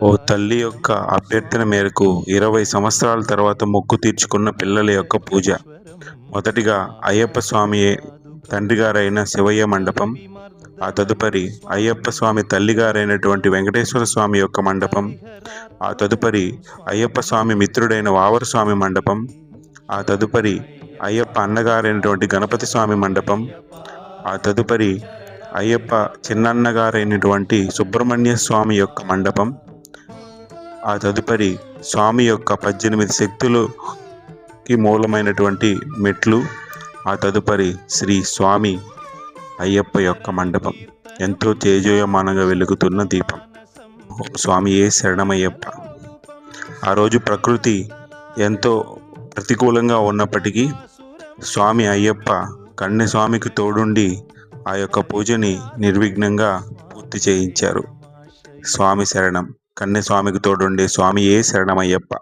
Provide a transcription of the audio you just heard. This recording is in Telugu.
ఓ తల్లి యొక్క అభ్యర్థన మేరకు 20 సంవత్సరాల తర్వాత మొక్కు తీర్చుకున్న పిల్లల యొక్క పూజ. మొదటిగా అయ్యప్ప స్వామి తండ్రిగారైన శివయ్య మండపం, ఆ తదుపరి అయ్యప్ప స్వామి తల్లిగారైనటువంటి వెంకటేశ్వర స్వామి యొక్క మండపం, ఆ తదుపరి అయ్యప్ప స్వామి మిత్రుడైన వావర స్వామి మండపం, ఆ తదుపరి అయ్యప్ప అన్నగారైనటువంటి గణపతి స్వామి మండపం, ఆ తదుపరి అయ్యప్ప చిన్నన్నగారైనటువంటి సుబ్రహ్మణ్య స్వామి యొక్క మండపం, ఆ తదుపరి స్వామి యొక్క 18 శక్తులకి మూలమైనటువంటి మెట్లు, ఆ తదుపరి శ్రీ స్వామి అయ్యప్ప యొక్క మండపం, ఎంతో తేజోయమానంగా వెలుగుతున్న దీపం. స్వామియే శరణమయ్యప్ప. ఆ రోజు ప్రకృతి ఎంతో ప్రతికూలంగా ఉన్నప్పటికీ స్వామి అయ్యప్ప కన్యస్వామికి తోడుండి ఆ యొక్క పూజని నిర్విఘ్నంగా పూర్తి చేయించారు. స్వామి శరణం. కన్యస్వామికి తోడుండే స్వామియే శరణమయ్యప్ప.